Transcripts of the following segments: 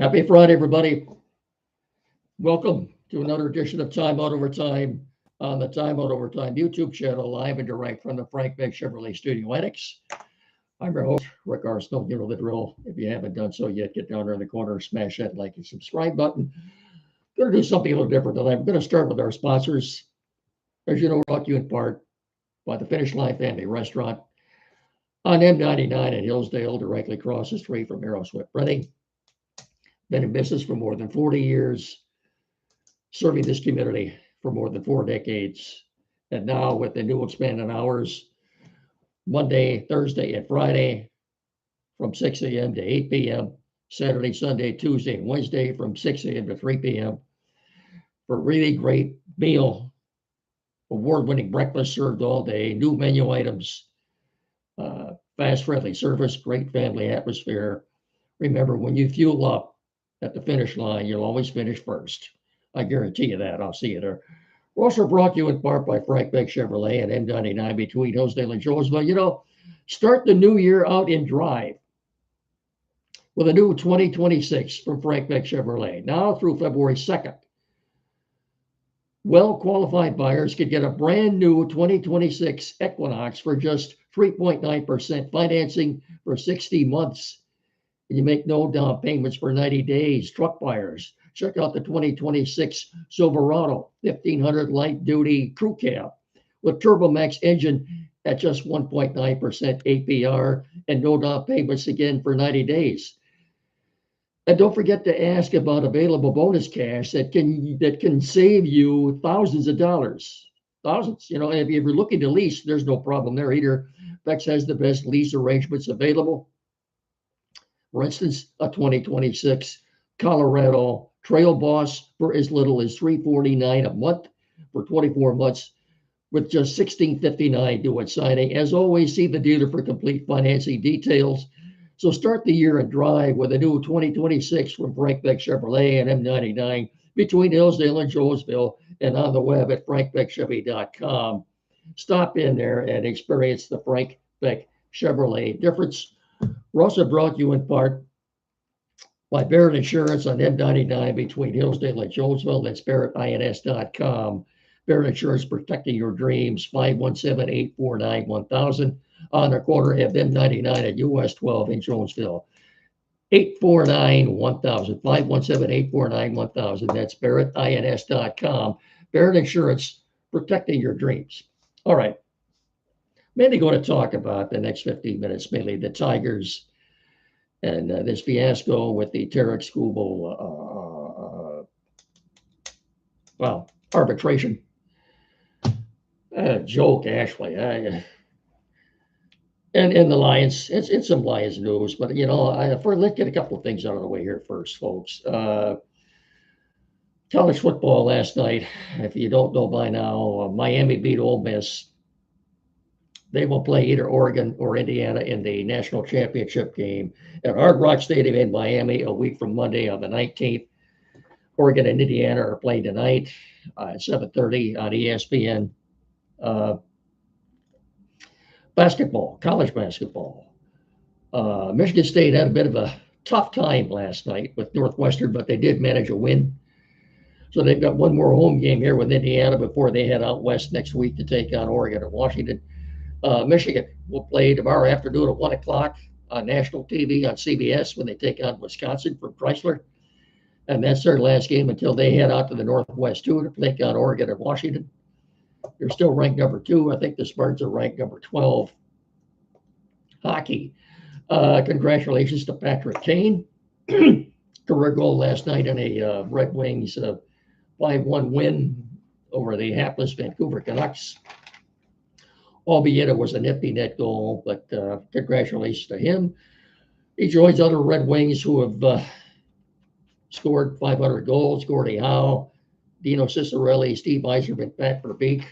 Happy Friday, everybody. Welcome to another edition of Time Out Overtime on the Time Out Overtime YouTube channel, live and direct from the Frank Beck Chevrolet Studio Annex. I'm your host, Rick Arsenault. You know the drill. If you haven't done so yet, get down there in the corner, smash that like and subscribe button. Going to do something a little different tonight. I'm going to start with our sponsors. As you know, brought to you in part by the Finish Line Family Restaurant on M99 in Hillsdale, directly across the street from Aerosmith Printing. Been in business for more than 40 years, serving this community for more than 4 decades. And now with the new expanded hours, Monday, Thursday, and Friday from 6 a.m. to 8 p.m., Saturday, Sunday, Tuesday, and Wednesday from 6 a.m. to 3 p.m. for a really great meal, award-winning breakfast served all day, new menu items, fast, friendly service, great family atmosphere. Remember, when you fuel up at the finish line, you'll always finish first. I guarantee you that. I'll see you there. We're also brought to you in part by Frank Beck Chevrolet and M99 between Hillsdale and Jonesville. You know, start the new year out in drive with a new 2026 from Frank Beck Chevrolet. Now through February 2nd, well-qualified buyers could get a brand new 2026 Equinox for just 3.9% financing for 60 months. And you make no down payments for 90 days. Truck buyers, check out the 2026 Silverado 1500 light duty crew cab with TurboMax engine at just 1.9% APR and no down payments again for 90 days. And don't forget to ask about available bonus cash that can save you thousands of dollars. Thousands. You know, if you're looking to lease, there's no problem there either. Bex has the best lease arrangements available. For instance, a 2026 Colorado Trail Boss for as little as $349 a month for 24 months with just $1,659 due at signing. As always, see the dealer for complete financing details. So start the year and drive with a new 2026 from Frank Beck Chevrolet and M99 between Hillsdale and Jonesville and on the web at frankbeckchevy.com. Stop in there and experience the Frank Beck Chevrolet difference. We're also brought to you in part by Barrett Insurance on M99 between Hillsdale and Jonesville. That's barrettins.com. Barrett Insurance, protecting your dreams, 517-849-1000 on the corner of M99 at US 12 in Jonesville. 849-1000, 517-849-1000. That's barrettins.com. Barrett Insurance, protecting your dreams. All right. Mainly going to talk about the next 15 minutes, mainly the Tigers and this fiasco with the Tarik Skubal, arbitration. Joke, actually. And the Lions, it's some Lions news, but you know, let's get a couple of things out of the way here first, folks. College football last night, if you don't know by now, Miami beat Ole Miss. They will play either Oregon or Indiana in the national championship game at Hard Rock Stadium in Miami a week from Monday on the 19th. Oregon and Indiana are playing tonight at 7:30 on ESPN. Basketball, college basketball. Michigan State had a bit of a tough time last night with Northwestern, but they did manage a win. So they've got one more home game here with Indiana before they head out west next week to take on Oregon and Washington. Michigan will play tomorrow afternoon at 1 o'clock on national TV on CBS when they take on Wisconsin from Chrysler. And that's their last game until they head out to the Northwest too to take on Oregon and Washington. They're still ranked number 2. I think the Spartans are ranked number 12. Hockey. Congratulations to Patrick Kane. Career goal last night in a Red Wings 5-1 win over the hapless Vancouver Canucks. Albeit it was a nifty net goal, but congratulations to him. He joins other Red Wings who have scored 500 goals. Gordie Howe, Dino Ciccarelli, Steve Yzerman, Pat Verbeek.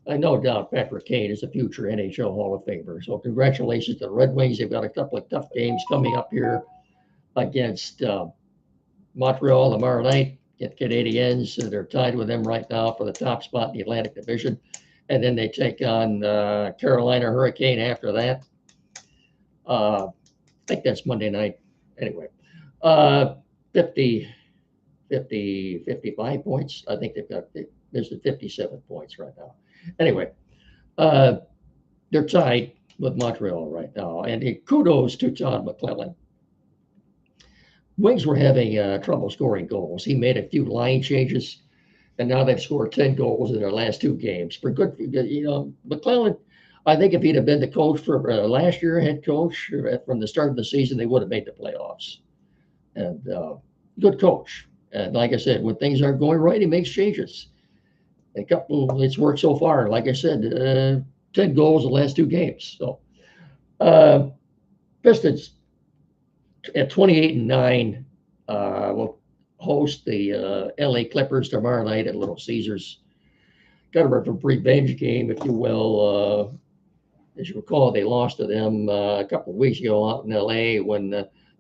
No doubt Patrick Kane is a future NHL Hall of Famer. So congratulations to the Red Wings. They've got a couple of tough games coming up here against Montreal tomorrow night at Canadiens. They're tied with them right now for the top spot in the Atlantic Division. And then they take on Carolina Hurricane after that. I think that's Monday night. Anyway, 50, 55 points. I think there's 57 points right now. Anyway, uh, they're tied with Montreal right now. And kudos to John McClellan. Wings were having trouble scoring goals. He made a few line changes, and now they've scored 10 goals in their last two games. For good, McClellan, I think if he'd have been the coach for last year, head coach from the start of the season, they would have made the playoffs. And good coach. And like I said, when things aren't going right, he makes changes. It's worked so far. Like I said, 10 goals in the last two games. So uh, Pistons at 28-9 will host the LA Clippers tomorrow night at Little Caesars. Kind of a revenge game, if you will. As you recall, they lost to them a couple of weeks ago out in LA when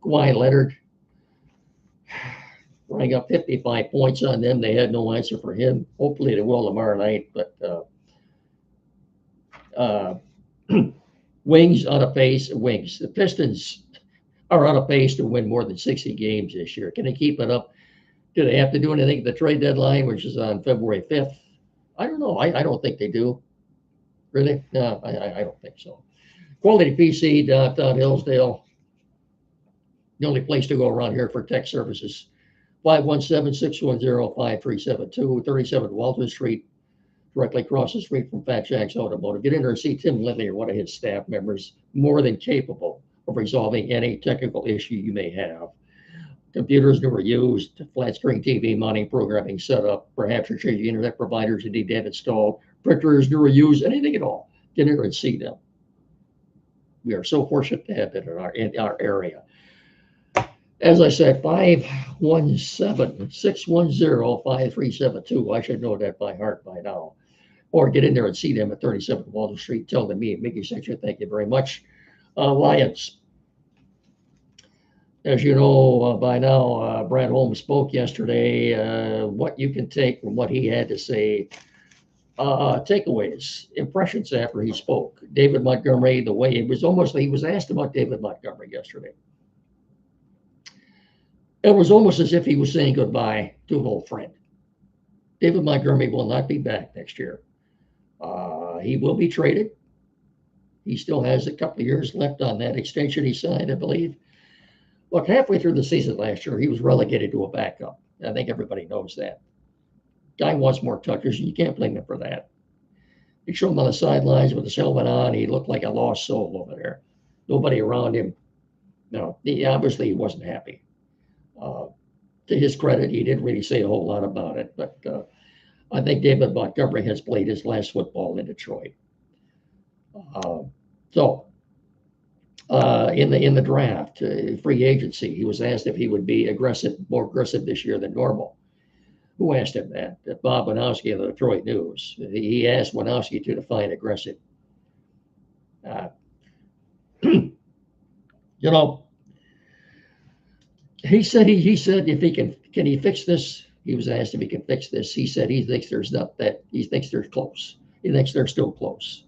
Kawhi Leonard rang up 55 points on them. They had no answer for him. Hopefully they will tomorrow night. But Wings on a pace. Wings. The Pistons are on a pace to win more than 60 games this year. Can they keep it up? Do they have to do anything at the trade deadline, which is on February 5th? I don't know. I don't think they do. Really? No, I don't think so. Quality PC, downtown Hillsdale. The only place to go around here for tech services. 517-610-5372, 37 Walton Street, directly across the street from Fat Jack's Automotive. Get in there and see Tim Lindley or one of his staff members, more than capable of resolving any technical issue you may have. Computers never used, flat screen TV, mounting, programming set up, perhaps you're changing internet providers you need to have installed, printers never used, anything at all. Get in there and see them. We are so fortunate to have that in our area. As I said, 517-610-5372. I should know that by heart by now. Or get in there and see them at 37 Walton Street. Tell them me and Mickey sent you. Thank you very much. Lions. As you know by now, Brad Holmes spoke yesterday. What you can take from what he had to say. Takeaways, impressions after he spoke. David Montgomery, the way it was almost, he was asked about David Montgomery yesterday. It was almost as if he was saying goodbye to an old friend. David Montgomery will not be back next year. He will be traded. He still has a couple of years left on that extension he signed, I believe. Look, halfway through the season last year, he was relegated to a backup. I think everybody knows that. Guy wants more touches, and you can't blame him for that. You show him on the sidelines with his helmet on, he looked like a lost soul over there. Nobody around him. No, obviously he wasn't happy. To his credit, he didn't really say a whole lot about it, but I think David Montgomery has played his last football in Detroit. In the draft, free agency, he was asked if he would be more aggressive this year than normal. Who asked him that? Bob Winowski of the Detroit News. He asked Winowski to define aggressive. He said if he can he fix this? He was asked if he can fix this. He said he thinks there's not that. He thinks they're close. He thinks they're still close.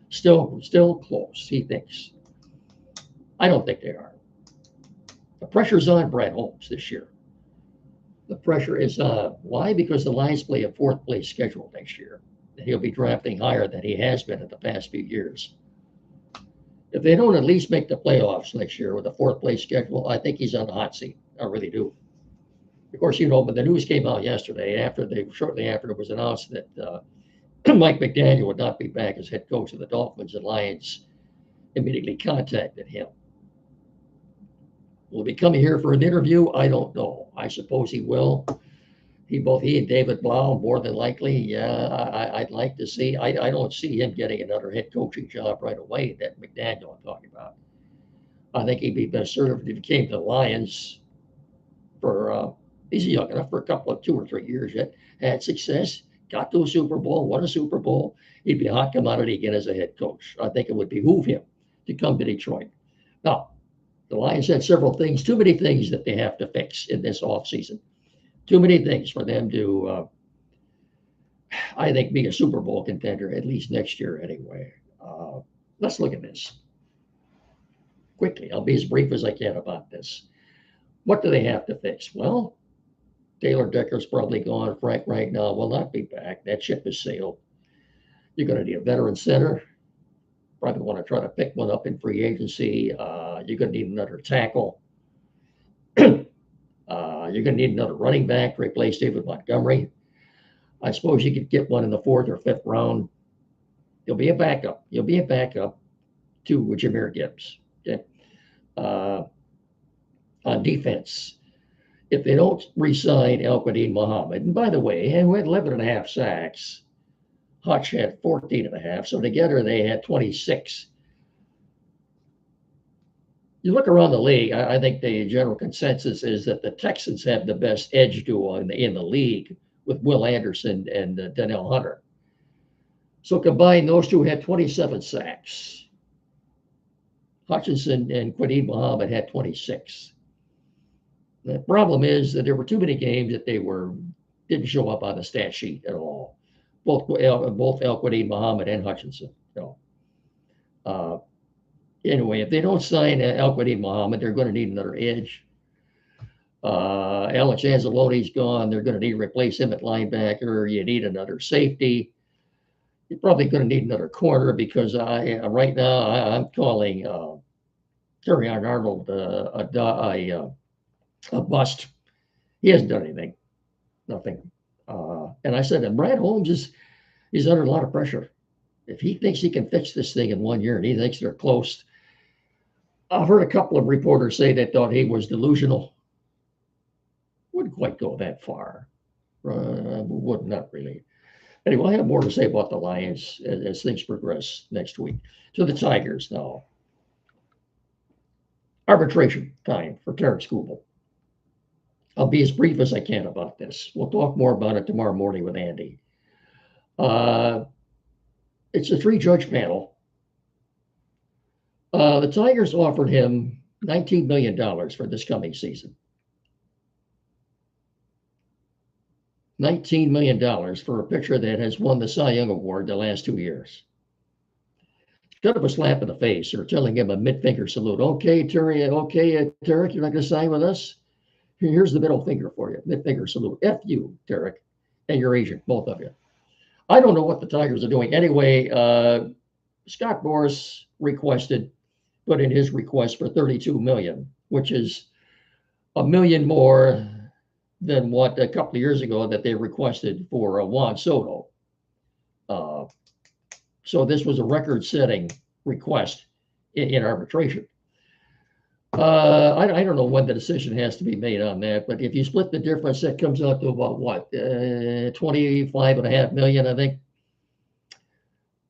Still close. He thinks. I don't think they are. The pressure's on Brad Holmes this year. The pressure is on. Why? Because the Lions play a fourth place schedule next year. And he'll be drafting higher than he has been in the past few years. If they don't at least make the playoffs next year with a fourth place schedule, I think he's on the hot seat. I really do. Of course, but the news came out yesterday shortly after it was announced that Mike McDaniel would not be back as head coach of the Dolphins, and Lions immediately contacted him. Will he be coming here for an interview? I don't know. I suppose he will. He and David Blau, more than likely. Yeah, I'd like to see. I don't see him getting another head coaching job right away that McDaniel I'm talking about. I think he'd be best served if he came to the Lions for, he's young enough for a couple of 2 or 3 years yet, had success, got to a Super Bowl, won a Super Bowl. He'd be a hot commodity again as a head coach. I think it would behoove him to come to Detroit. Now, the Lions had too many things that they have to fix in this offseason. Too many things for them to, I think, be a Super Bowl contender, at least next year anyway. Let's look at this quickly. I'll be as brief as I can about this. What do they have to fix? Well, Taylor Decker's probably gone. Frank Ragnow will not be back. That ship has sailed. You're going to need a veteran center. Probably want to try to pick one up in free agency. You're going to need another tackle. You're going to need another running back to replace David Montgomery. I suppose you could get one in the fourth or fifth round. You'll be a backup. You'll be a backup to Jameer Gibbs. Okay? On defense, if they don't re-sign El-Quadin Muhammad, and by the way, he had 11 and a half sacks. Hutch had 14 and a half, so together they had 26. You look around the league, I think the general consensus is that the Texans have the best edge duo in the league with Will Anderson and Danielle Hunter. So combined, those two had 27 sacks. Hutchinson and Quadin Muhammad had 26. The problem is that there were too many games that didn't show up on the stat sheet at all. Both El-Quadin Muhammad and Hutchinson. Anyway, if they don't sign El-Quadin Muhammad, they're going to need another edge. Alex Anzalone's gone. They're going to need to replace him at linebacker. You need another safety. You're probably going to need another corner because right now I'm calling Terrion Arnold a bust. He hasn't done anything. Nothing. And I said, and Brad Holmes is under a lot of pressure. If he thinks he can fix this thing in 1 year and he thinks they're close, I've heard a couple of reporters say they thought he was delusional. Wouldn't quite go that far. Would not really. Anyway, I have more to say about the Lions as things progress next week. To the Tigers now. Arbitration time for Tarik Skubal. I'll be as brief as I can about this. We'll talk more about it tomorrow morning with Andy. It's a 3-judge panel. The Tigers offered him $19 million for this coming season. $19 million for a pitcher that has won the Cy Young Award the last 2 years. It's kind of a slap in the face or telling him a mid-finger salute. Okay, Tarik, you're not going to sign with us? Here's the middle finger for you, mid-finger salute. F you, Tarik, and your agent, both of you. I don't know what the Tigers are doing. Anyway, Scott Boras put in his request for $32 million, which is $1 million more than what a couple of years ago that they requested for Juan Soto. So this was a record-setting request in arbitration. I don't know when the decision has to be made on that, but if you split the difference, that comes out to about what, 25.5 million, I think.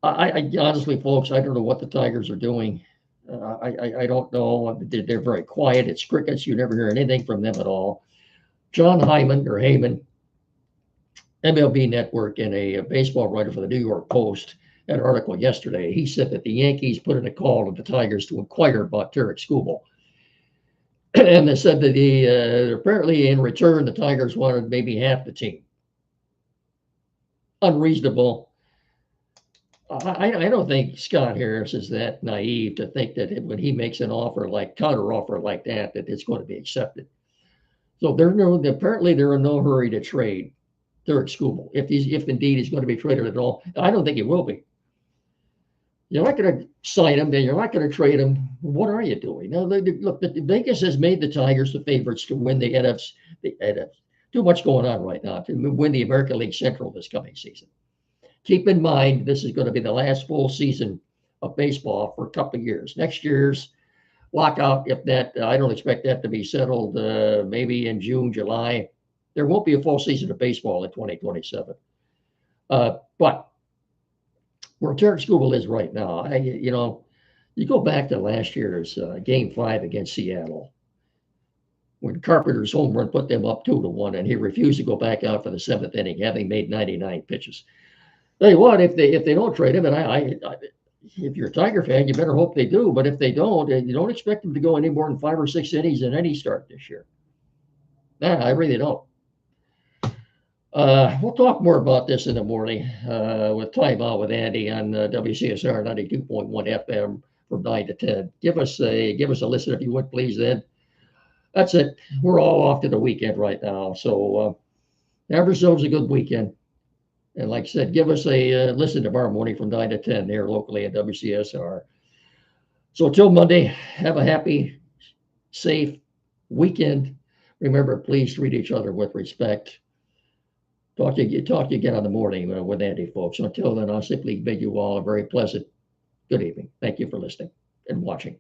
I honestly, folks, I don't know what the Tigers are doing. I don't know. They're very quiet. It's crickets. You never hear anything from them at all. John Heyman, MLB Network, and a baseball writer for the New York Post, had an article yesterday. He said that the Yankees put in a call to the Tigers to inquire about Tarik Skubal. And they said that apparently in return, the Tigers wanted maybe half the team. Unreasonable. I don't think Scott Harris is that naive to think that when he makes an offer counter offer like that it's going to be accepted. So apparently they're in no hurry to trade Tarik Skubal. If indeed he's going to be traded at all, I don't think he will be. You're not going to sign him, then you're not going to trade him. What are you doing? Now, look, Vegas has made the Tigers the favorites to win the NFC. Too much going on right now to win the American League Central this coming season. Keep in mind, this is going to be the last full season of baseball for a couple of years. Next year's lockout, I don't expect that to be settled maybe in June, July. There won't be a full season of baseball in 2027. But where Tarik Skubal is right now, you go back to last year's Game 5 against Seattle, when Carpenter's home run put them up 2-1, and he refused to go back out for the 7th inning, having made 99 pitches. Tell you what, if they don't trade him, and if you're a Tiger fan, you better hope they do. But if they don't, you don't expect him to go any more than 5 or 6 innings in any start this year. Nah, I really don't. We'll talk more about this in the morning with Time Out with Andy on WCSR 92.1 FM from 9 to 10. Give us a listen if you would, please, then. That's it. We're all off to the weekend right now. So have yourselves a good weekend. And like I said, give us a listen tomorrow morning from 9 to 10 here locally at WCSR. So until Monday, have a happy, safe weekend. Remember, please treat each other with respect. Talk to you again on the morning with Andy, folks. So until then, I'll simply bid you all a very pleasant good evening. Thank you for listening and watching.